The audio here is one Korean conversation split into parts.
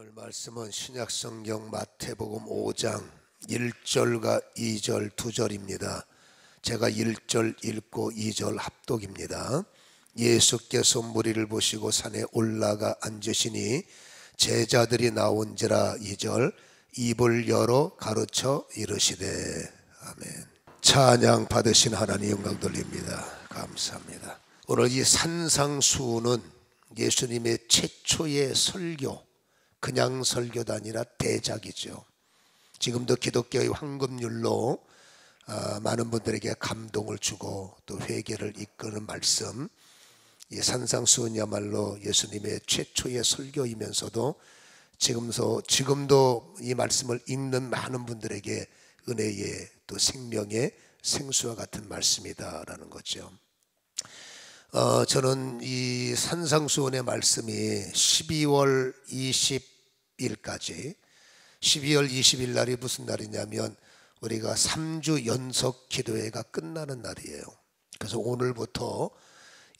오늘 말씀은 신약성경 마태복음 5장 1절과 2절 2절입니다. 제가 1절 읽고 2절 합독입니다. 예수께서 무리를 보시고 산에 올라가 앉으시니 제자들이 나온지라 2절 입을 열어 가르쳐 이르시되 아멘. 찬양 받으신 하나님 영광 돌립니다. 감사합니다. 오늘 이 산상수훈은 예수님의 최초의 설교, 그냥 설교도 아니라 대작이죠. 지금도 기독교의 황금률로 많은 분들에게 감동을 주고 또 회개를 이끄는 말씀, 이 산상수훈이야말로 예수님의 최초의 설교이면서도 지금도 이 말씀을 읽는 많은 분들에게 은혜의 또 생명의 생수와 같은 말씀이다라는 거죠. 저는 이 산상수훈의 말씀이 12월 20일까지 12월 20일 날이 무슨 날이냐면 우리가 3주 연속 기도회가 끝나는 날이에요. 그래서 오늘부터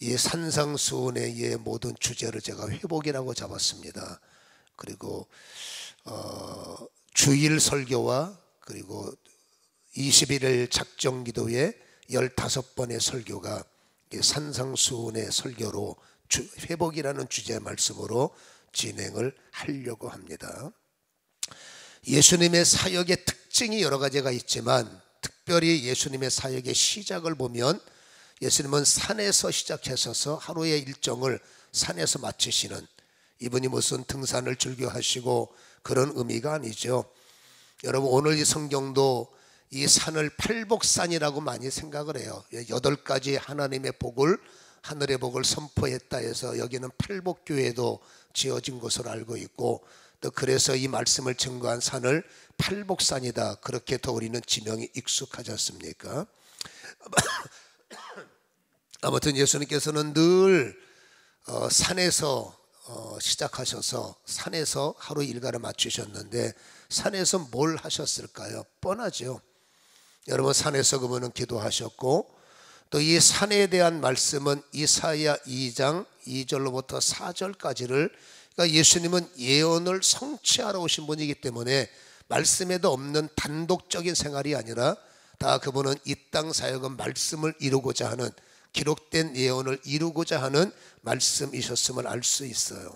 이 산상수훈의 모든 주제를 제가 회복이라고 잡았습니다. 그리고 주일 설교와 그리고 21일 작정기도회 15번의 설교가 산상수훈의 설교로 회복이라는 주제 말씀으로 진행을 하려고 합니다. 예수님의 사역의 특징이 여러 가지가 있지만 특별히 예수님의 사역의 시작을 보면 예수님은 산에서 시작하셔서 하루의 일정을 산에서 마치시는, 이분이 무슨 등산을 즐겨하시고 그런 의미가 아니죠. 여러분, 오늘 이 성경도 이 산을 팔복산이라고 많이 생각을 해요. 8가지 하나님의 복을, 하늘의 복을 선포했다 해서 여기는 팔복교회도 지어진 것으로 알고 있고, 또 그래서 이 말씀을 증거한 산을 팔복산이다, 그렇게 더 우리는 지명이 익숙하지 않습니까? 아무튼 예수님께서는 늘 산에서 시작하셔서 산에서 하루 일과를 마치셨는데 산에서 뭘 하셨을까요? 뻔하죠. 여러분, 산에서 그분은 기도하셨고, 또 이 산에 대한 말씀은 이사야 2장 2절로부터 4절까지를, 그러니까 예수님은 예언을 성취하러 오신 분이기 때문에 말씀에도 없는 단독적인 생활이 아니라 다 그분은 이 땅 사역은 말씀을 이루고자 하는, 기록된 예언을 이루고자 하는 말씀이셨음을 알 수 있어요.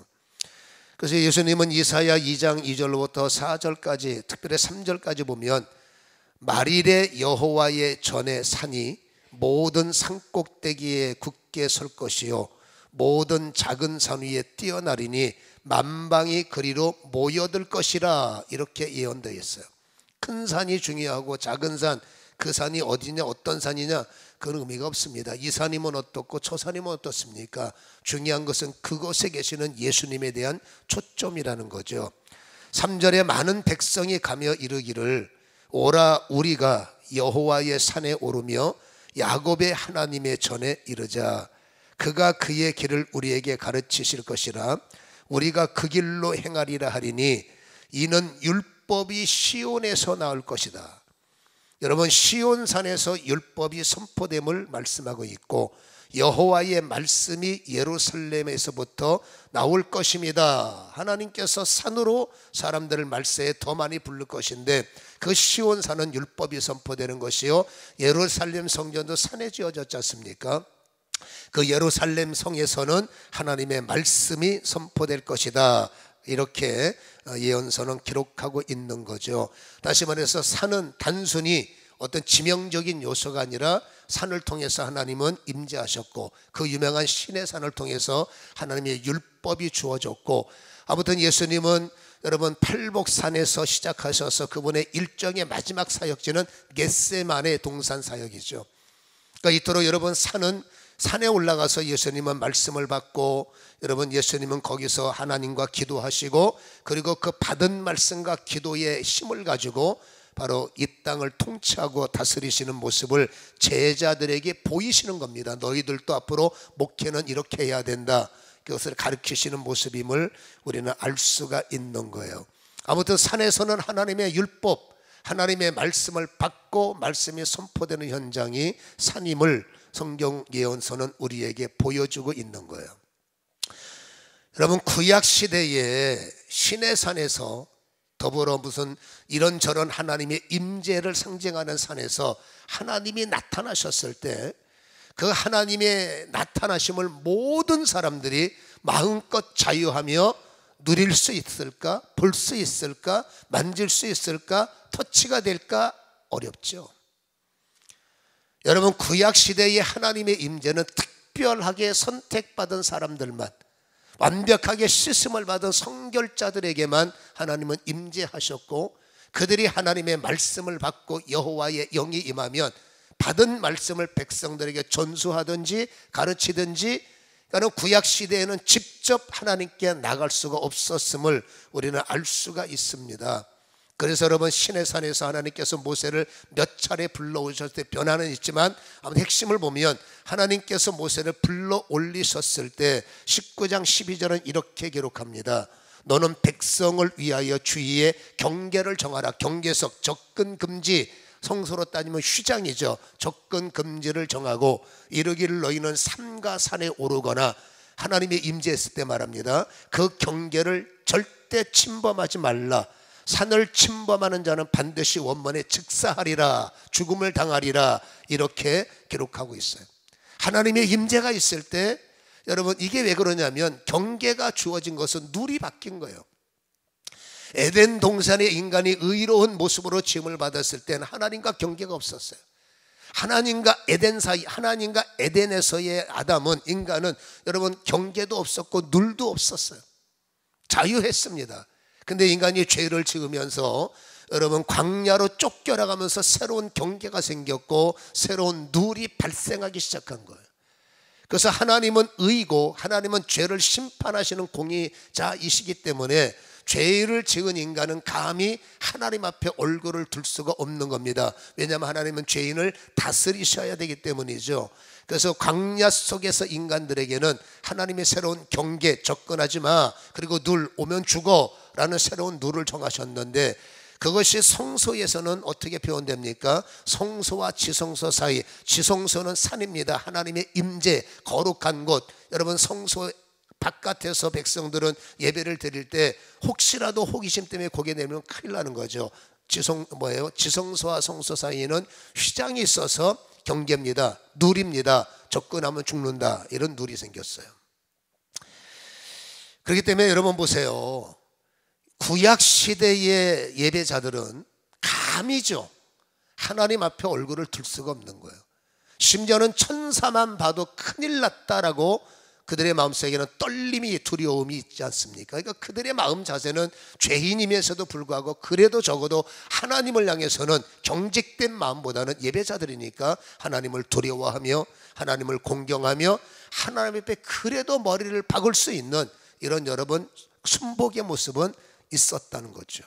그래서 예수님은 이사야 2장 2절로부터 4절까지, 특별히 3절까지 보면 말일에 여호와의 전에 산이 모든 산꼭대기에 굳게 설 것이요 모든 작은 산 위에 뛰어나리니 만방이 그리로 모여들 것이라, 이렇게 예언되어 있어요. 큰 산이 중요하고 작은 산, 그 산이 어디냐 어떤 산이냐 그런 의미가 없습니다. 이 산이면 어떻고 저 산이면 어떻습니까? 중요한 것은 그곳에 계시는 예수님에 대한 초점이라는 거죠. 3절에 많은 백성이 가며 이르기를 오라 우리가 여호와의 산에 오르며 야곱의 하나님의 전에 이르자. 그가 그의 길을 우리에게 가르치실 것이라. 우리가 그 길로 행하리라 하리니 이는 율법이 시온에서 나올 것이다. 여러분, 시온산에서 율법이 선포됨을 말씀하고 있고 여호와의 말씀이 예루살렘에서부터 나올 것입니다. 하나님께서 산으로 사람들을 말세에 더 많이 부를 것인데 그 시온산은 율법이 선포되는 것이요 예루살렘 성전도 산에 지어졌지 않습니까? 그 예루살렘 성에서는 하나님의 말씀이 선포될 것이다, 이렇게 예언서는 기록하고 있는 거죠. 다시 말해서 산은 단순히 어떤 지명적인 요소가 아니라 산을 통해서 하나님은 임재하셨고 그 유명한 신의 산을 통해서 하나님의 율법이 주어졌고, 아무튼 예수님은 여러분 팔복산에서 시작하셔서 그분의 일정의 마지막 사역지는 겟세마네 동산 사역이죠. 그러니까 이토록 여러분 산에 올라가서 예수님은 말씀을 받고, 여러분 예수님은 거기서 하나님과 기도하시고, 그리고 그 받은 말씀과 기도의 힘을 가지고 바로 이 땅을 통치하고 다스리시는 모습을 제자들에게 보이시는 겁니다. 너희들도 앞으로 목회는 이렇게 해야 된다, 그것을 가르치시는 모습임을 우리는 알 수가 있는 거예요. 아무튼 산에서는 하나님의 율법, 하나님의 말씀을 받고 말씀이 선포되는 현장이 산임을 성경 예언서는 우리에게 보여주고 있는 거예요. 여러분, 구약 시대에 시내산에서 더불어 무슨 이런저런 하나님의 임재를 상징하는 산에서 하나님이 나타나셨을 때 그 하나님의 나타나심을 모든 사람들이 마음껏 자유하며 누릴 수 있을까? 볼 수 있을까? 만질 수 있을까? 터치가 될까? 어렵죠. 여러분, 구약 시대의 하나님의 임재는 특별하게 선택받은 사람들만, 완벽하게 씻음을 받은 성결자들에게만 하나님은 임재하셨고, 그들이 하나님의 말씀을 받고 여호와의 영이 임하면 받은 말씀을 백성들에게 전수하든지 가르치든지, 그러니까 구약 시대에는 직접 하나님께 나갈 수가 없었음을 우리는 알 수가 있습니다. 그래서 여러분, 시내산에서 하나님께서 모세를 몇 차례 불러오셨을 때 변화는 있지만 아무튼 핵심을 보면 하나님께서 모세를 불러 올리셨을 때 19장 12절은 이렇게 기록합니다. 너는 백성을 위하여 주위에 경계를 정하라. 경계석, 접근 금지, 성소로 따지면 휘장이죠. 접근 금지를 정하고 이르기를 너희는 산과 산에 오르거나, 하나님의 임재했을 때 말합니다. 그 경계를 절대 침범하지 말라. 산을 침범하는 자는 반드시 원문에 즉사하리라, 죽음을 당하리라, 이렇게 기록하고 있어요. 하나님의 임재가 있을 때 여러분, 이게 왜 그러냐면 경계가 주어진 것은 룰이 바뀐 거예요. 에덴 동산에 인간이 의로운 모습으로 지음을 받았을 때는 하나님과 경계가 없었어요. 하나님과 에덴 사이, 하나님과 에덴에서의 아담은, 인간은 여러분 경계도 없었고 룰도 없었어요. 자유했습니다. 근데 인간이 죄를 지으면서 여러분 광야로 쫓겨나가면서 새로운 경계가 생겼고 새로운 룰이 발생하기 시작한 거예요. 그래서 하나님은 의고 하나님은 죄를 심판하시는 공의자이시기 때문에 죄를 지은 인간은 감히 하나님 앞에 얼굴을 둘 수가 없는 겁니다. 왜냐하면 하나님은 죄인을 다스리셔야 되기 때문이죠. 그래서 광야 속에서 인간들에게는 하나님의 새로운 경계, 접근하지 마, 그리고 룰, 오면 죽어 라는 새로운 룰을 정하셨는데, 그것이 성소에서는 어떻게 표현됩니까? 성소와 지성소 사이, 지성소는 산입니다. 하나님의 임재, 거룩한 곳. 여러분, 성소 바깥에서 백성들은 예배를 드릴 때 혹시라도 호기심 때문에 고개 내밀면 큰일 나는 거죠. 지성소와 성소 사이에는 휘장이 있어서 경계입니다. 룰입니다. 접근하면 죽는다, 이런 룰이 생겼어요. 그렇기 때문에 여러분 보세요. 구약 시대의 예배자들은 감이죠. 하나님 앞에 얼굴을 둘 수가 없는 거예요. 심지어는 천사만 봐도 큰일 났다라고 그들의 마음속에는 떨림이, 두려움이 있지 않습니까? 그러니까 그들의 마음 자세는 죄인이면서도 불구하고 그래도 적어도 하나님을 향해서는 경직된 마음보다는, 예배자들이니까 하나님을 두려워하며 하나님을 공경하며 하나님 앞에 그래도 머리를 박을 수 있는 이런 여러분 순복의 모습은 있었다는 거죠.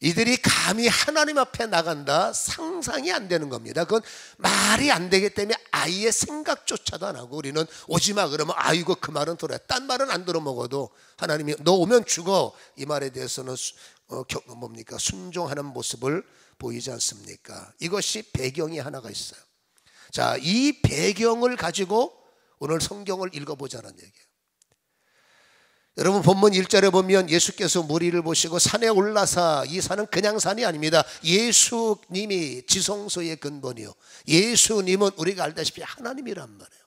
이들이 감히 하나님 앞에 나간다, 상상이 안 되는 겁니다. 그건 말이 안 되기 때문에 아예 생각조차도 안 하고, 우리는 오지마 그러면 아이고 그 말은 들어야, 딴 말은 안 들어먹어도 하나님이 너 오면 죽어, 이 말에 대해서는 순종하는 모습을 보이지 않습니까? 이것이 배경이 하나가 있어요. 자, 이 배경을 가지고 오늘 성경을 읽어보자는 얘기예요. 여러분, 본문 1절에 보면 예수께서 무리를 보시고 산에 올라사, 이 산은 그냥 산이 아닙니다. 예수님이 지성소의 근본이요, 예수님은 우리가 알다시피 하나님이란 말이에요.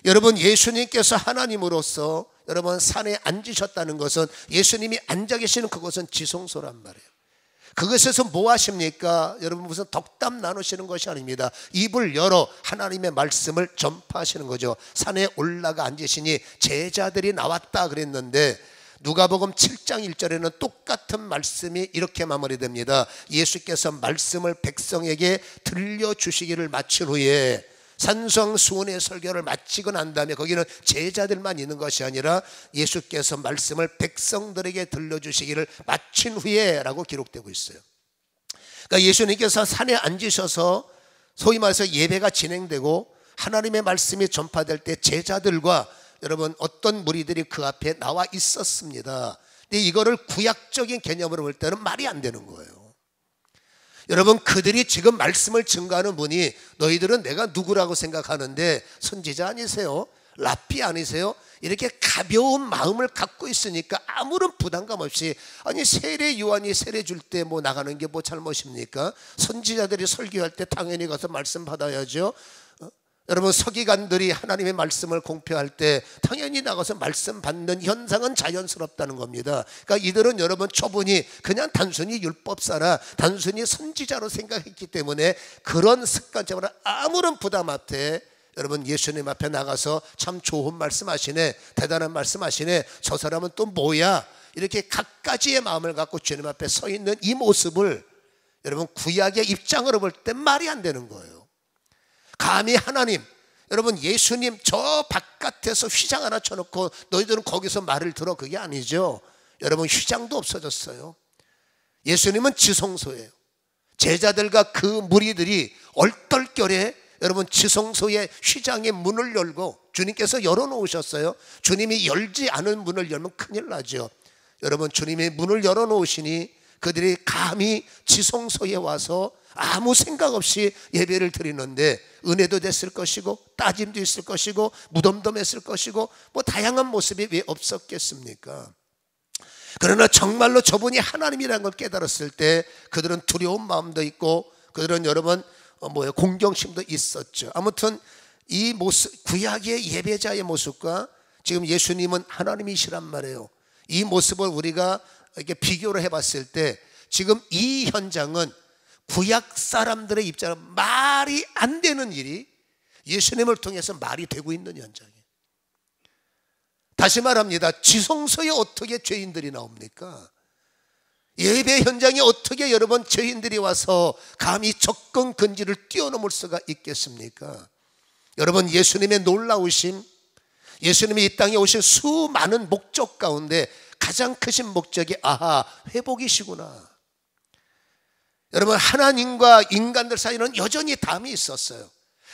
여러분, 예수님께서 하나님으로서 여러분 산에 앉으셨다는 것은, 예수님이 앉아 계시는 그곳은 지성소란 말이에요. 그것에서 뭐 하십니까? 여러분, 무슨 덕담 나누시는 것이 아닙니다. 입을 열어 하나님의 말씀을 전파하시는 거죠. 산에 올라가 앉으시니 제자들이 나왔다 그랬는데, 누가복음 7장 1절에는 똑같은 말씀이 이렇게 마무리됩니다. 예수께서 말씀을 백성에게 들려주시기를 마친 후에, 산성수훈의 설교를 마치고 난 다음에 거기는 제자들만 있는 것이 아니라 예수께서 말씀을 백성들에게 들려주시기를 마친 후에 라고 기록되고 있어요. 그러니까 예수님께서 산에 앉으셔서 소위 말해서 예배가 진행되고 하나님의 말씀이 전파될 때 제자들과 여러분 어떤 무리들이 그 앞에 나와 있었습니다. 근데 이거를 구약적인 개념으로 볼 때는 말이 안 되는 거예요. 여러분, 그들이 지금 말씀을 증거하는 분이, 너희들은 내가 누구라고 생각하는데 선지자 아니세요? 랍비 아니세요? 이렇게 가벼운 마음을 갖고 있으니까 아무런 부담감 없이, 아니 세례 요한이 세례 줄 때 뭐 나가는 게 뭐 잘못입니까? 선지자들이 설교할 때 당연히 가서 말씀 받아야죠. 여러분 서기관들이 하나님의 말씀을 공표할 때 당연히 나가서 말씀 받는 현상은 자연스럽다는 겁니다. 그러니까 이들은 여러분 처분이 그냥 단순히 율법사나 단순히 선지자로 생각했기 때문에 그런 습관처럼 아무런 부담 앞에 여러분 예수님 앞에 나가서 참 좋은 말씀 하시네, 대단한 말씀 하시네, 저 사람은 또 뭐야, 이렇게 갖가지의 마음을 갖고 주님 앞에 서 있는 이 모습을 여러분 구약의 입장으로 볼 때 말이 안 되는 거예요. 감히 하나님, 여러분 예수님 저 바깥에서 휘장 하나 쳐놓고 너희들은 거기서 말을 들어, 그게 아니죠. 여러분 휘장도 없어졌어요. 예수님은 지성소예요. 제자들과 그 무리들이 얼떨결에 여러분 지성소의 휘장의 문을 열고 주님께서 열어놓으셨어요. 주님이 열지 않은 문을 열면 큰일 나죠. 여러분 주님이 문을 열어놓으시니 그들이 감히 지성소에 와서 아무 생각 없이 예배를 드리는데 은혜도 됐을 것이고 따짐도 있을 것이고 무덤덤했을 것이고 뭐 다양한 모습이 왜 없었겠습니까? 그러나 정말로 저분이 하나님이라는 걸 깨달았을 때 그들은 두려운 마음도 있고 그들은 여러분 공경심도 있었죠. 아무튼 이 모습, 구약의 예배자의 모습과 지금 예수님은 하나님이시란 말이에요. 이 모습을 우리가 이렇게 비교를 해봤을 때 지금 이 현장은 구약 사람들의 입장은 말이 안 되는 일이 예수님을 통해서 말이 되고 있는 현장이에요. 다시 말합니다. 지성소에 어떻게 죄인들이 나옵니까? 예배 현장에 어떻게 여러분 죄인들이 와서 감히 접근 금지를 뛰어넘을 수가 있겠습니까? 여러분 예수님의 놀라우심, 예수님이 이 땅에 오신 수많은 목적 가운데 가장 크신 목적이 회복이시구나. 여러분 하나님과 인간들 사이는 여전히 담이 있었어요.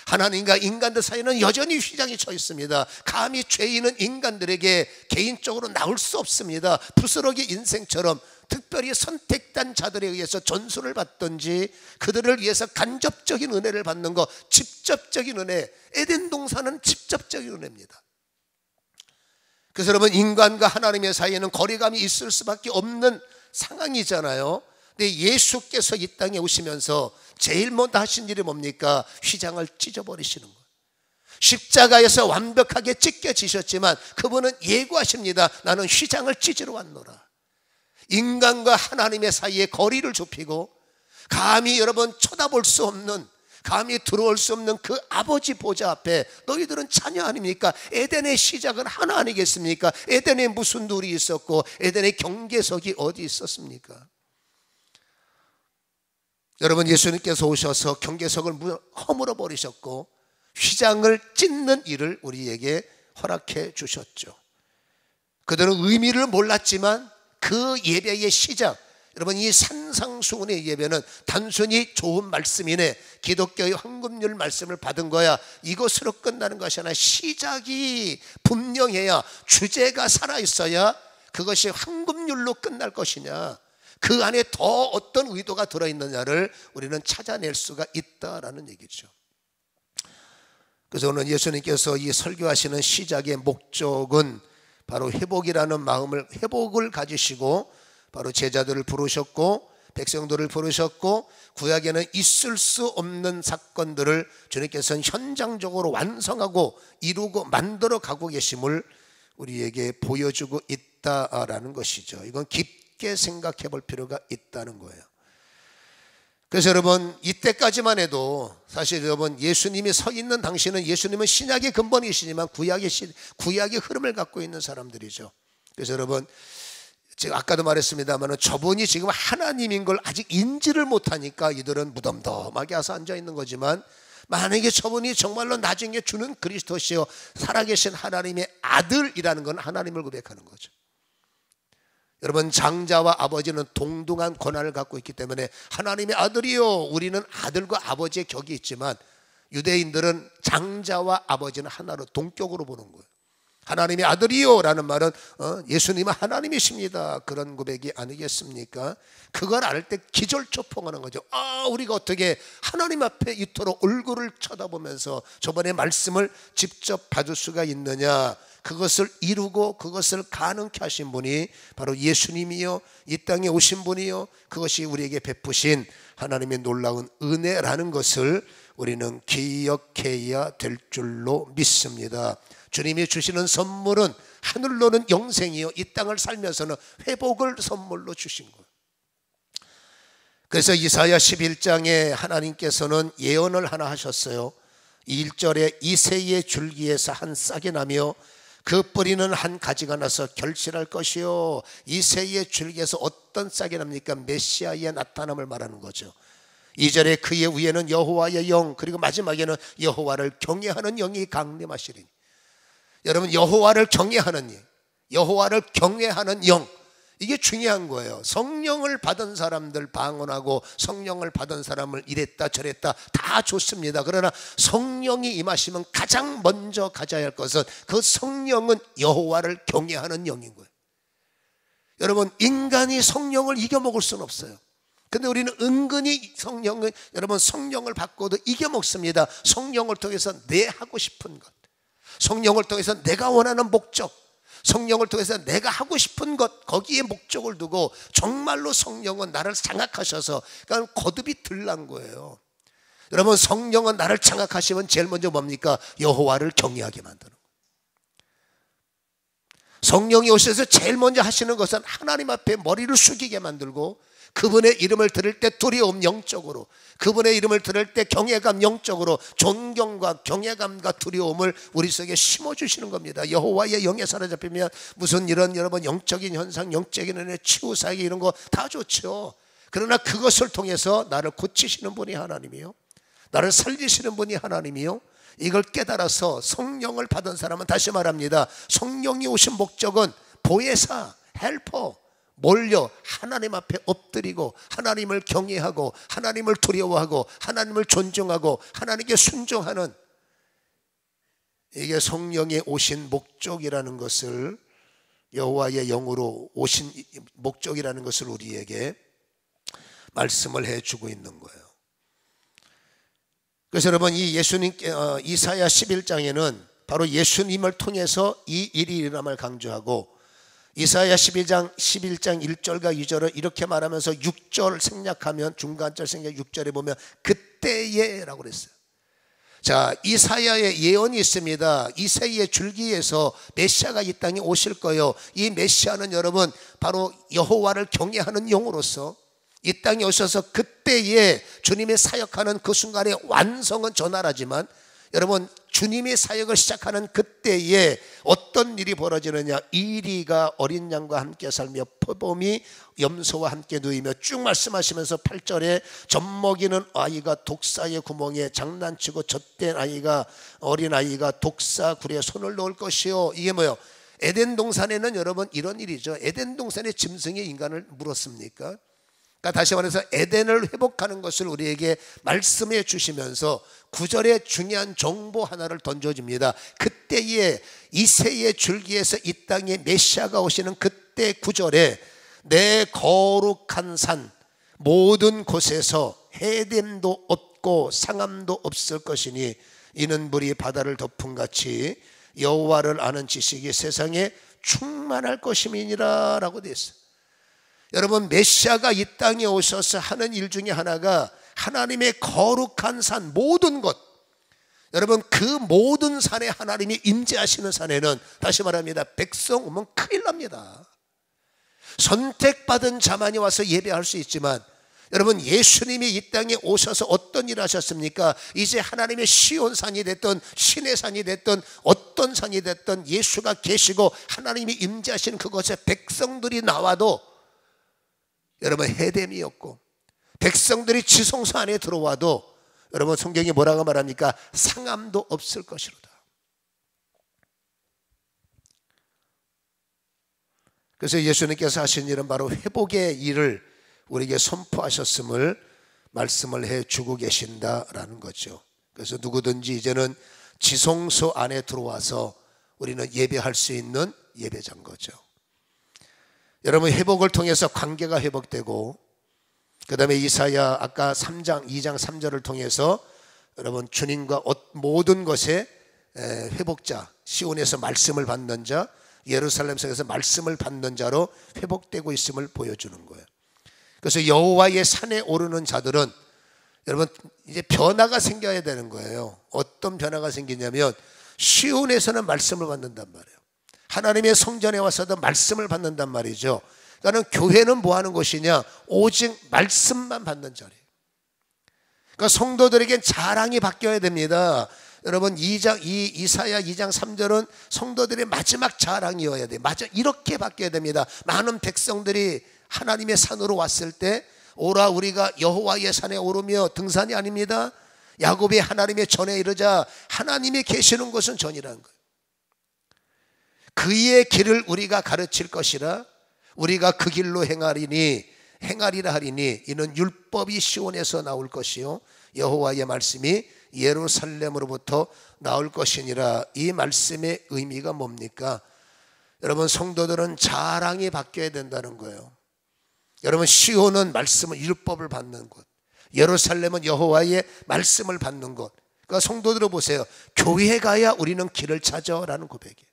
하나님과 인간들 사이는 여전히 휘장이 쳐 있습니다. 감히 죄인은 인간들에게 개인적으로 나올 수 없습니다. 부스러기 인생처럼 특별히 선택된 자들에 의해서 전수를 받든지 그들을 위해서 간접적인 은혜를 받는 것, 직접적인 은혜, 에덴 동산은 직접적인 은혜입니다. 그래서 여러분 인간과 하나님의 사이에는 거리감이 있을 수밖에 없는 상황이잖아요. 근데 예수께서 이 땅에 오시면서 제일 먼저 하신 일이 뭡니까? 휘장을 찢어버리시는 거예요. 십자가에서 완벽하게 찢겨지셨지만 그분은 예고하십니다. 나는 휘장을 찢으러 왔노라. 인간과 하나님의 사이에 거리를 좁히고 감히 여러분 쳐다볼 수 없는, 감히 들어올 수 없는 그 아버지 보좌 앞에 너희들은 자녀 아닙니까? 에덴의 시작은 하나 아니겠습니까? 에덴에 무슨 둘이 있었고 에덴의 경계석이 어디 있었습니까? 여러분 예수님께서 오셔서 경계석을 허물어 버리셨고 휘장을 찢는 일을 우리에게 허락해 주셨죠. 그들은 의미를 몰랐지만 그 예배의 시작, 여러분 이 산상수훈의 예배는 단순히 좋은 말씀이네, 기독교의 황금률 말씀을 받은 거야, 이것으로 끝나는 것이 아니라 시작이 분명해야, 주제가 살아있어야 그것이 황금률로 끝날 것이냐, 그 안에 더 어떤 의도가 들어있느냐를 우리는 찾아낼 수가 있다라는 얘기죠. 그래서 오늘 예수님께서 이 설교하시는 시작의 목적은 바로 회복이라는 마음을, 회복을 가지시고 바로 제자들을 부르셨고 백성들을 부르셨고 구약에는 있을 수 없는 사건들을 주님께서는 현장적으로 완성하고 이루고 만들어 가고 계심을 우리에게 보여주고 있다라는 것이죠. 이건 깊게 생각해 볼 필요가 있다는 거예요. 그래서 여러분 이때까지만 해도 사실 여러분 예수님이 서 있는 당시는 예수님은 신약의 근본이시지만 구약의 흐름을 갖고 있는 사람들이죠. 그래서 여러분 제가 아까도 말했습니다만 저분이 지금 하나님인 걸 아직 인지를 못하니까 이들은 무덤덤하게 와서 앉아있는 거지만, 만약에 저분이 정말로 나중에 주는 그리스도시요 살아계신 하나님의 아들이라는 건 하나님을 고백하는 거죠. 여러분 장자와 아버지는 동등한 권한을 갖고 있기 때문에 하나님의 아들이요, 우리는 아들과 아버지의 격이 있지만 유대인들은 장자와 아버지는 하나로 동격으로 보는 거예요. 하나님의 아들이요 라는 말은 예수님은 하나님이십니다, 그런 고백이 아니겠습니까? 그걸 알 때 기절초풍하는 거죠. 우리가 어떻게 하나님 앞에 이토록 얼굴을 쳐다보면서 저번에 말씀을 직접 받을 수가 있느냐. 그것을 이루고 그것을 가능케 하신 분이 바로 예수님이요, 이 땅에 오신 분이요, 그것이 우리에게 베푸신 하나님의 놀라운 은혜라는 것을 우리는 기억해야 될 줄로 믿습니다. 주님이 주시는 선물은 하늘로는 영생이요, 이 땅을 살면서는 회복을 선물로 주신 거예요. 그래서 이사야 11장에 하나님께서는 예언을 하나 하셨어요. 1절에 이새의 줄기에서 한 싹이 나며 그 뿌리는 한 가지가 나서 결실할 것이요. 이새의 줄기에서 어떤 싹이 납니까? 메시아의 나타남을 말하는 거죠. 2절에 그의 위에는 여호와의 영, 그리고 마지막에는 여호와를 경외하는 영이 강림하시리니. 여러분, 여호와를 경외하는 영, 여호와를 경외하는 영, 이게 중요한 거예요. 성령을 받은 사람들 방언하고 성령을 받은 사람을 이랬다 저랬다 다 좋습니다. 그러나 성령이 임하시면 가장 먼저 가져야 할 것은 그 성령은 여호와를 경외하는 영인 거예요. 여러분, 인간이 성령을 이겨먹을 수는 없어요. 근데 우리는 은근히 여러분 성령을 받고도 이겨먹습니다. 성령을 통해서 내 하고 싶은 것, 성령을 통해서 내가 원하는 목적, 성령을 통해서 내가 하고 싶은 것, 거기에 목적을 두고 정말로 성령은 나를 장악하셔서, 그러니까 거듭이 들난 거예요. 여러분, 성령은 나를 장악하시면 제일 먼저 뭡니까? 여호와를 경외하게 만드는 거예요. 성령이 오셔서 제일 먼저 하시는 것은 하나님 앞에 머리를 숙이게 만들고, 그분의 이름을 들을 때 두려움 영적으로, 그분의 이름을 들을 때 경외감 영적으로, 존경과 경외감과 두려움을 우리 속에 심어주시는 겁니다. 여호와의 영에 사로잡히면 무슨 이런 여러분 영적인 현상, 영적인 은혜, 치유사기 이런 거 다 좋죠. 그러나 그것을 통해서 나를 고치시는 분이 하나님이요, 나를 살리시는 분이 하나님이요, 이걸 깨달아서 성령을 받은 사람은, 다시 말합니다, 성령이 오신 목적은 보혜사, 헬퍼, 몰려 하나님 앞에 엎드리고 하나님을 경외하고 하나님을 두려워하고 하나님을 존중하고 하나님께 순종하는, 이게 성령이 오신 목적이라는 것을, 여호와의 영으로 오신 목적이라는 것을 우리에게 말씀을 해주고 있는 거예요. 그래서 여러분, 이 예수님께 이사야 11장에는 바로 예수님을 통해서 이 일이 일어남을 강조하고, 이사야 11장 1절과 2절을 이렇게 말하면서 6절 생략하면, 중간절 생략 6절에 보면 그때에 라고 그랬어요. 자, 이사야의 예언이 있습니다. 이새의 줄기에서 메시아가 이 땅에 오실 거예요. 이 메시아는 여러분 바로 여호와를 경외하는 영으로서 이 땅에 오셔서 그때에 주님의 사역하는 그 순간에 완성은 전하라지만, 여러분 주님의 사역을 시작하는 그때에 어떤 일이 벌어지느냐. 이리가 어린 양과 함께 살며 표범이 염소와 함께 누이며, 쭉 말씀하시면서 8절에 젖먹이는 아이가 독사의 구멍에 장난치고 젖된 아이가, 어린 아이가 독사 굴에 손을 넣을 것이요. 이게 뭐예요? 에덴 동산에는 여러분 이런 일이죠. 에덴 동산의 짐승이 인간을 물었습니까? 그러니까 다시 말해서 에덴을 회복하는 것을 우리에게 말씀해 주시면서 9절에 중요한 정보 하나를 던져줍니다. 그때에 이새의 줄기에서 이 땅에 메시아가 오시는 그때 9절에 내 거룩한 산 모든 곳에서 해됨도 없고 상함도 없을 것이니 이는 물이 바다를 덮음같이 여호와를 아는 지식이 세상에 충만할 것임이니라 라고 되어 있어요. 여러분, 메시아가 이 땅에 오셔서 하는 일 중에 하나가 하나님의 거룩한 산 모든 것, 여러분 그 모든 산에 하나님이 임재하시는 산에는, 다시 말합니다, 백성 오면 큰일 납니다. 선택받은 자만이 와서 예배할 수 있지만, 여러분 예수님이 이 땅에 오셔서 어떤 일을 하셨습니까? 이제 하나님의 시온산이 됐든 신의 산이 됐든 어떤 산이 됐든 예수가 계시고 하나님이 임재하시는 그곳에 백성들이 나와도 여러분 해됨이 없고, 백성들이 지성소 안에 들어와도 여러분 성경이 뭐라고 말합니까? 상함도 없을 것이로다. 그래서 예수님께서 하신 일은 바로 회복의 일을 우리에게 선포하셨음을 말씀을 해주고 계신다라는 거죠. 그래서 누구든지 이제는 지성소 안에 들어와서 우리는 예배할 수 있는 예배자인 거죠. 여러분, 회복을 통해서 관계가 회복되고, 그 다음에 이사야 아까 3장 2장 3절을 통해서 여러분 주님과 모든 것의 회복자, 시온에서 말씀을 받는 자, 예루살렘 성에서 말씀을 받는 자로 회복되고 있음을 보여주는 거예요. 그래서 여호와의 산에 오르는 자들은 여러분 이제 변화가 생겨야 되는 거예요. 어떤 변화가 생기냐면 시온에서는 말씀을 받는단 말이에요. 하나님의 성전에 와서도 말씀을 받는단 말이죠. 그러니까 교회는 뭐 하는 곳이냐? 오직 말씀만 받는 자리예요. 그러니까 성도들에겐 자랑이 바뀌어야 됩니다. 여러분 이사야 2장 3절은 성도들의 마지막 자랑이어야 돼요. 맞아, 이렇게 바뀌어야 됩니다. 많은 백성들이 하나님의 산으로 왔을 때 오라 우리가 여호와의 산에 오르며, 등산이 아닙니다. 야곱이 하나님의 전에 이르자 하나님이 계시는 곳은 전이라는 거예요. 그의 길을 우리가 가르칠 것이라, 우리가 그 길로 행하리라 하리니 이는 율법이 시온에서 나올 것이요 여호와의 말씀이 예루살렘으로부터 나올 것이니라. 이 말씀의 의미가 뭡니까? 여러분, 성도들은 자랑이 바뀌어야 된다는 거예요. 여러분, 시온은 말씀을, 율법을 받는 곳, 예루살렘은 여호와의 말씀을 받는 곳. 그러니까 성도들을 보세요. 교회에 가야 우리는 길을 찾아라는 고백이에요.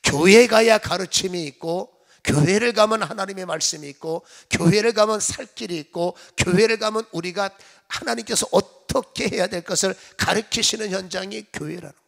교회에 가야 가르침이 있고, 교회를 가면 하나님의 말씀이 있고, 교회를 가면 살 길이 있고, 교회를 가면 우리가 하나님께서 어떻게 해야 될 것을 가르치시는 현장이 교회라는 거예요.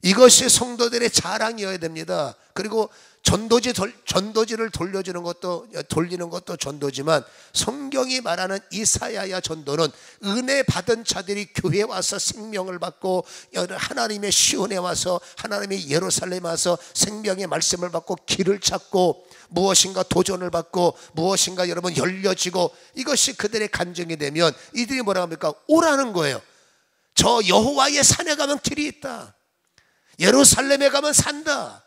이것이 성도들의 자랑이어야 됩니다. 그리고 전도지를 돌리는 것도 전도지만, 성경이 말하는 이사야야 전도는 은혜 받은 자들이 교회에 와서 생명을 받고, 하나님의 시온에 와서, 하나님의 예루살렘에 와서 생명의 말씀을 받고 길을 찾고, 무엇인가 도전을 받고, 무엇인가 여러분 열려지고, 이것이 그들의 간증이 되면 이들이 뭐라고 합니까? 오라는 거예요. 저 여호와의 산에 가면 길이 있다. 예루살렘에 가면 산다.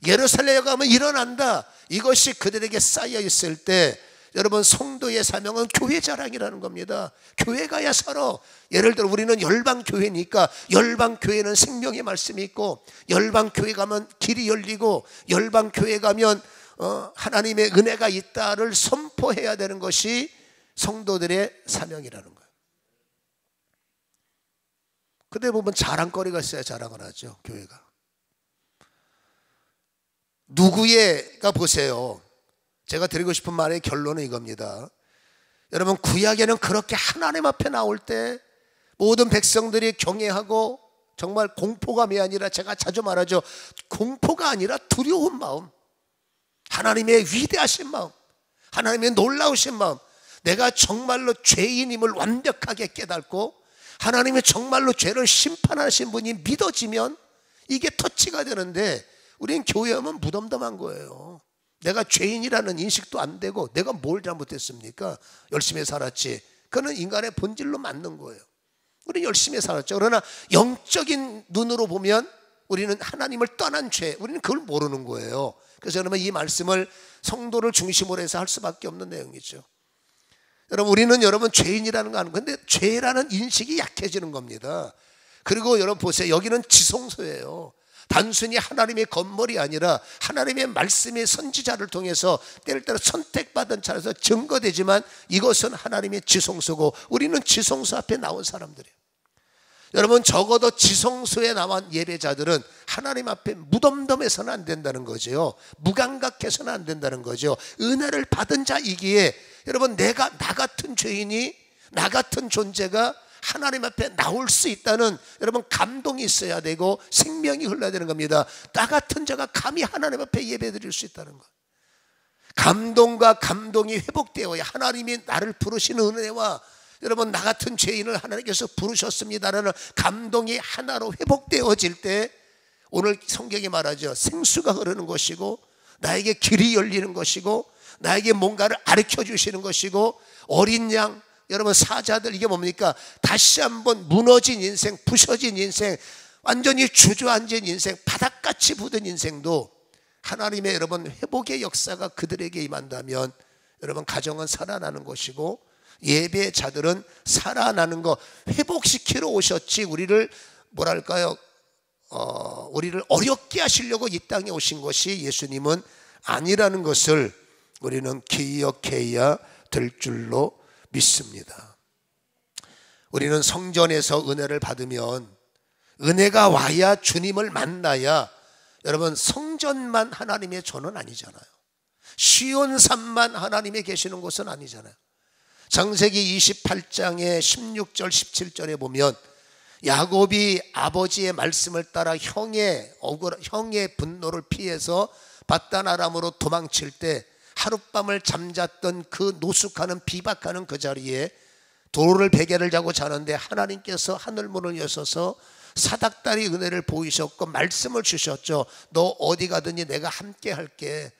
예루살렘에 가면 일어난다. 이것이 그들에게 쌓여 있을 때 여러분, 성도의 사명은 교회 자랑이라는 겁니다. 교회 가야 살아. 예를 들어 우리는 열방교회니까 열방교회는 생명의 말씀이 있고, 열방교회 가면 길이 열리고, 열방교회 가면 하나님의 은혜가 있다를 선포해야 되는 것이 성도들의 사명이라는 거예요. 근데 보면 자랑거리가 있어야 자랑을 하죠. 교회가 누구의가 보세요. 제가 드리고 싶은 말의 결론은 이겁니다. 여러분, 구약에는 그렇게 하나님 앞에 나올 때 모든 백성들이 경외하고 정말 공포감이 아니라, 제가 자주 말하죠, 공포가 아니라 두려운 마음, 하나님의 위대하신 마음, 하나님의 놀라우신 마음, 내가 정말로 죄인임을 완벽하게 깨닫고 하나님이 정말로 죄를 심판하신 분이 믿어지면 이게 터치가 되는데, 우린 교회 오면 무덤덤한 거예요. 내가 죄인이라는 인식도 안 되고, 내가 뭘 잘못했습니까? 열심히 살았지. 그거는 인간의 본질로 맞는 거예요. 우리는 열심히 살았죠. 그러나 영적인 눈으로 보면 우리는 하나님을 떠난 죄, 우리는 그걸 모르는 거예요. 그래서 여러분, 이 말씀을 성도를 중심으로 해서 할 수밖에 없는 내용이죠. 여러분, 우리는 여러분 죄인이라는 거 아는 건데, 죄라는 인식이 약해지는 겁니다. 그리고 여러분 보세요. 여기는 지성소예요. 단순히 하나님의 건물이 아니라 하나님의 말씀의 선지자를 통해서 때를 따라 선택받은 자라서 증거되지만, 이것은 하나님의 지성소고 우리는 지성소 앞에 나온 사람들이에요. 여러분, 적어도 지성소에 나온 예배자들은 하나님 앞에 무덤덤해서는 안 된다는 거죠. 무감각해서는 안 된다는 거죠. 은혜를 받은 자이기에 여러분, 나 같은 죄인이, 나 같은 존재가 하나님 앞에 나올 수 있다는 여러분 감동이 있어야 되고, 생명이 흘러야 되는 겁니다. 나 같은 자가 감히 하나님 앞에 예배드릴 수 있다는 것, 감동과 감동이 회복되어야 하나님이 나를 부르시는 은혜와, 여러분 나 같은 죄인을 하나님께서 부르셨습니다라는 감동이 하나로 회복되어질 때, 오늘 성경이 말하죠, 생수가 흐르는 것이고, 나에게 길이 열리는 것이고, 나에게 뭔가를 가르쳐 주시는 것이고, 어린 양, 여러분 사자들, 이게 뭡니까? 다시 한번 무너진 인생, 부서진 인생, 완전히 주저앉은 인생, 바닥같이 굳은 인생도 하나님의 여러분 회복의 역사가 그들에게 임한다면, 여러분 가정은 살아나는 것이고, 예배자들은 살아나는 거, 회복시키러 오셨지 우리를 뭐랄까요, 우리를 어렵게 하시려고 이 땅에 오신 것이 예수님은 아니라는 것을 우리는 기억해야 될 줄로 믿습니다. 우리는 성전에서 은혜를 받으면 은혜가 와야 주님을 만나야, 여러분 성전만 하나님의 전은 아니잖아요. 시온산만 하나님이 계시는 곳은 아니잖아요. 창세기 28장의 16절 17절에 보면 야곱이 아버지의 말씀을 따라 형의 분노를 피해서 밧단 아람으로 도망칠 때 하룻밤을 잠잤던 그 노숙하는 비박하는 그 자리에 돌을 베개를 자고 자는데 하나님께서 하늘문을 여셔서 사닥다리 은혜를 보이셨고 말씀을 주셨죠. 너 어디 가든지 내가 함께 할게.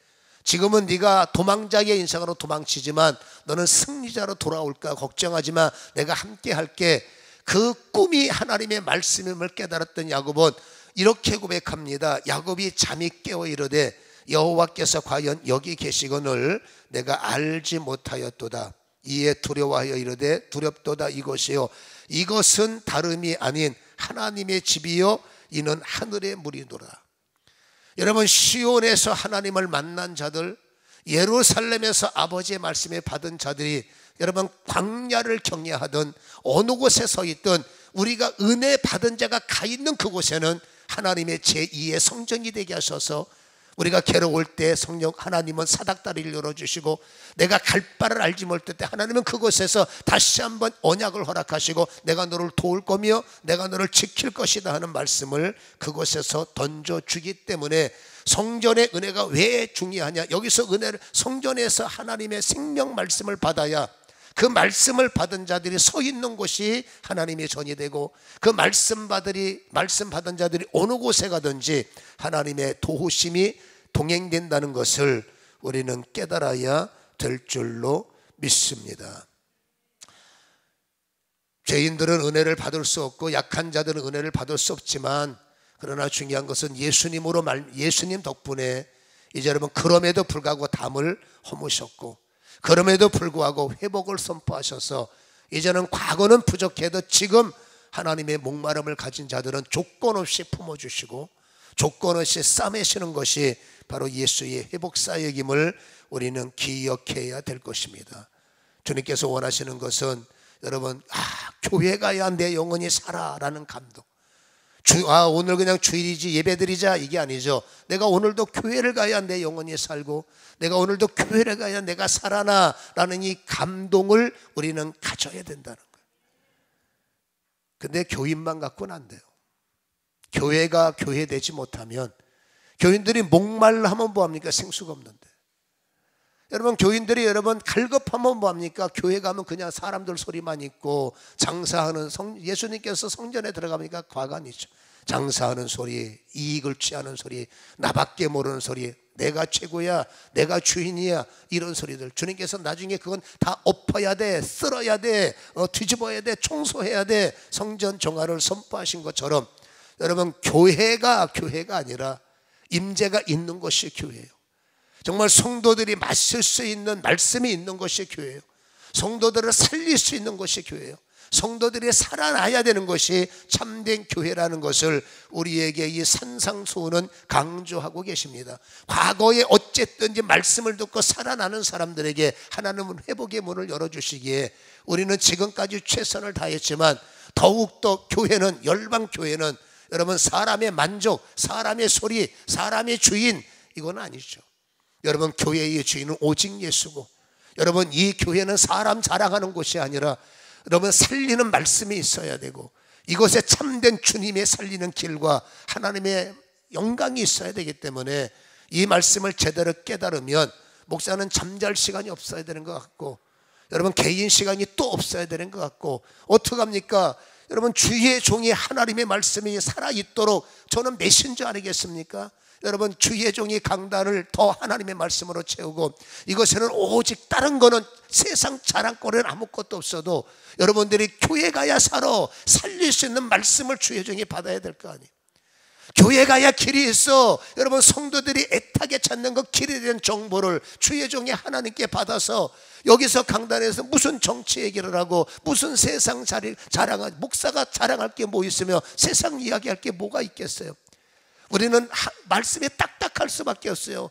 지금은 네가 도망자의 인생으로 도망치지만 너는 승리자로 돌아올까 걱정하지 마. 내가 함께 할게. 그 꿈이 하나님의 말씀임을 깨달았던 야곱은 이렇게 고백합니다. 야곱이 잠이 깨어 이르되 여호와께서 과연 여기 계시거늘 내가 알지 못하였도다. 이에 두려워하여 이르되 두렵도다. 이것이요 이것은 다름이 아닌 하나님의 집이요 이는 하늘의 물이노라. 여러분, 시온에서 하나님을 만난 자들, 예루살렘에서 아버지의 말씀을 받은 자들이, 여러분 광야를 경외하던 어느 곳에 서 있든 우리가 은혜 받은 자가 가 있는 그곳에는 하나님의 제2의 성전이 되게 하셔서 우리가 괴로울 때 성령 하나님은 사닥다리를 열어주시고 내가 갈 바를 알지 못할 때 하나님은 그곳에서 다시 한번 언약을 허락하시고 내가 너를 도울 거며 내가 너를 지킬 것이다 하는 말씀을 그곳에서 던져주기 때문에 성전의 은혜가 왜 중요하냐. 여기서 은혜를, 성전에서 하나님의 생명 말씀을 받아야 그 말씀을 받은 자들이 서 있는 곳이 하나님의 전이 되고 그 말씀 받은 자들이 어느 곳에 가든지 하나님의 도우심이 동행된다는 것을 우리는 깨달아야 될 줄로 믿습니다. 죄인들은 은혜를 받을 수 없고 약한 자들은 은혜를 받을 수 없지만, 그러나 중요한 것은 예수님 덕분에 이제 여러분 그럼에도 불구하고 담을 허무셨고 그럼에도 불구하고 회복을 선포하셔서 이제는 과거는 부족해도 지금 하나님의 목마름을 가진 자들은 조건 없이 품어주시고 조건 없이 싸매시는 것이 바로 예수의 회복 사역임을 우리는 기억해야 될 것입니다. 주님께서 원하시는 것은 여러분 교회 가야 내 영혼이 살아라는 감동, 오늘 그냥 주일이지 예배드리자 이게 아니죠. 내가 오늘도 교회를 가야 내 영혼이 살고 내가 오늘도 교회를 가야 내가 살아나라는 이 감동을 우리는 가져야 된다는 거예요. 근데 교인만 갖고는 안 돼요. 교회가 교회되지 못하면, 교인들이 목말라 하면 뭐합니까? 생수가 없는데. 여러분 교인들이 여러분 갈급하면 뭐합니까? 교회 가면 그냥 사람들 소리만 있고 장사하는 예수님께서 성전에 들어가니까 과관이죠. 장사하는 소리, 이익을 취하는 소리, 나밖에 모르는 소리, 내가 최고야, 내가 주인이야, 이런 소리들. 주님께서 나중에 그건 다 엎어야 돼, 쓸어야 돼, 뒤집어야 돼, 청소해야 돼, 성전 정화를 선포하신 것처럼 여러분 교회가 아니라 임재가 있는 것이 교회예요. 정말 성도들이 마실 수 있는 말씀이 있는 것이 교회예요. 성도들을 살릴 수 있는 것이 교회예요. 성도들이 살아나야 되는 것이 참된 교회라는 것을 우리에게 이 산상수훈은 강조하고 계십니다. 과거에 어쨌든지 말씀을 듣고 살아나는 사람들에게 하나님은 회복의 문을 열어주시기에 우리는 지금까지 최선을 다했지만 더욱더 교회는, 열방교회는 여러분 사람의 만족, 사람의 소리, 사람의 주인, 이건 아니죠. 여러분 교회의 주인은 오직 예수고, 여러분 이 교회는 사람 자랑하는 곳이 아니라 여러분 살리는 말씀이 있어야 되고 이곳에 참된 주님의 살리는 길과 하나님의 영광이 있어야 되기 때문에 이 말씀을 제대로 깨달으면 목사는 잠잘 시간이 없어야 되는 것 같고 여러분 개인 시간이 또 없어야 되는 것 같고 어떡합니까? 여러분 주의 종이 하나님의 말씀이 살아있도록 저는 메신저 아니겠습니까? 여러분 주의 종이 강단을 더 하나님의 말씀으로 채우고 이것에는 오직 다른 거는 세상 자랑거리는 아무것도 없어도 여러분들이 교회 가야 살릴 수 있는 말씀을 주의 종이 받아야 될 거 아니에요. 교회 가야 길이 있어. 여러분, 성도들이 애타게 찾는 그 길에 대한 정보를 주의 종이 하나님께 받아서 여기서 강단에서 무슨 정치 얘기를 하고 무슨 세상 자랑할, 목사가 자랑할 게 뭐 있으며 세상 이야기할 게 뭐가 있겠어요. 우리는 말씀에 딱딱할 수밖에 없어요.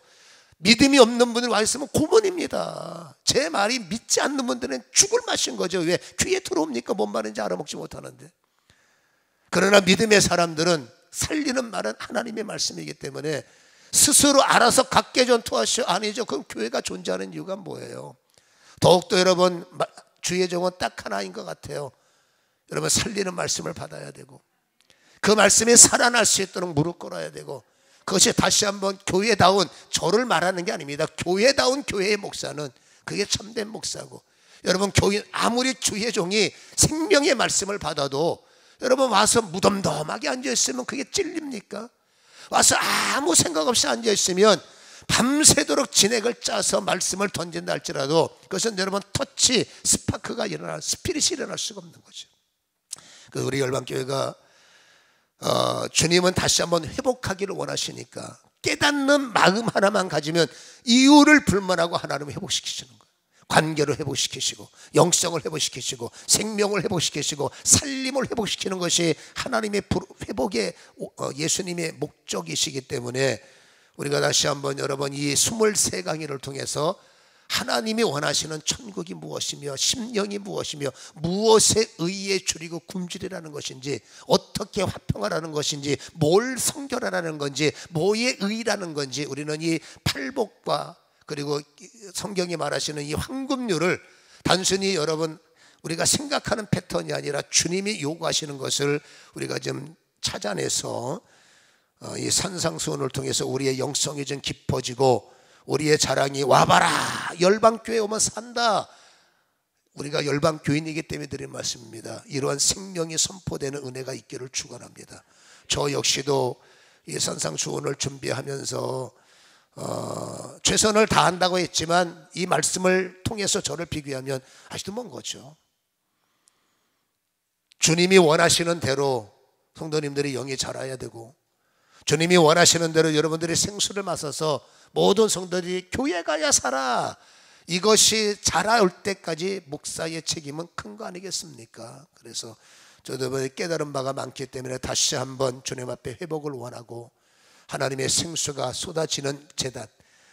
믿음이 없는 분들 와 있으면 고문입니다. 제 말이 믿지 않는 분들은 죽을 맛인 거죠. 왜? 귀에 들어옵니까? 뭔 말인지 알아먹지 못하는데. 그러나 믿음의 사람들은 살리는 말은 하나님의 말씀이기 때문에 스스로 알아서 각계 전투하시오. 아니죠. 그럼 교회가 존재하는 이유가 뭐예요? 더욱더 여러분, 주의 종은 딱 하나인 것 같아요. 여러분, 살리는 말씀을 받아야 되고 그 말씀이 살아날 수 있도록 무릎 꿇어야 되고, 그것이 다시 한번 교회다운, 저를 말하는 게 아닙니다. 교회다운 교회의 목사는 그게 참된 목사고, 여러분, 교회 아무리 주의 종이 생명의 말씀을 받아도 여러분 와서 무덤덤하게 앉아있으면 그게 찔립니까? 와서 아무 생각 없이 앉아있으면 밤새도록 진액을 짜서 말씀을 던진다 할지라도 그것은 여러분 터치, 스파크가 일어날, 스피릿이 일어날 수가 없는 거죠. 우리 열방교회가 주님은 다시 한번 회복하기를 원하시니까 깨닫는 마음 하나만 가지면 이유를 불문하고 하나님을 회복시키시는 거예요. 관계를 회복시키시고 영성을 회복시키시고 생명을 회복시키시고 살림을 회복시키는 것이 하나님의 회복의 예수님의 목적이시기 때문에 우리가 다시 한번 여러분 이 23강의를 통해서 하나님이 원하시는 천국이 무엇이며 심령이 무엇이며 무엇에 의해 줄이고 굶주리라는 것인지, 어떻게 화평하라는 것인지, 뭘 성결하라는 건지, 뭐에 의라는 건지, 우리는 이 팔복과 그리고 성경이 말하시는 이 황금률을 단순히 여러분 우리가 생각하는 패턴이 아니라 주님이 요구하시는 것을 우리가 좀 찾아내서 이 산상수훈을 통해서 우리의 영성이 좀 깊어지고 우리의 자랑이 와봐라, 열방교회 오면 산다. 우리가 열방교인이기 때문에 드리는 말씀입니다. 이러한 생명이 선포되는 은혜가 있기를 축원합니다. 저 역시도 이 산상수훈을 준비하면서 최선을 다한다고 했지만 이 말씀을 통해서 저를 비교하면 아직도 먼 거죠. 주님이 원하시는 대로 성도님들이 영이 자라야 되고, 주님이 원하시는 대로 여러분들이 생수를 마셔서 모든 성도들이 교회 가야 살아, 이것이 자라올 때까지 목사의 책임은 큰 거 아니겠습니까? 그래서 저도 깨달은 바가 많기 때문에 다시 한번 주님 앞에 회복을 원하고, 하나님의 생수가 쏟아지는 제단,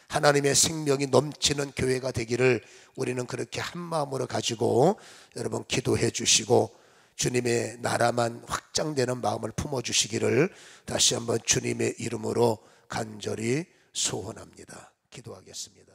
하나님의 생명이 넘치는 교회가 되기를 우리는 그렇게 한 마음으로 가지고 여러분 기도해 주시고 주님의 나라만 확장되는 마음을 품어주시기를 다시 한번 주님의 이름으로 간절히 소원합니다. 기도하겠습니다.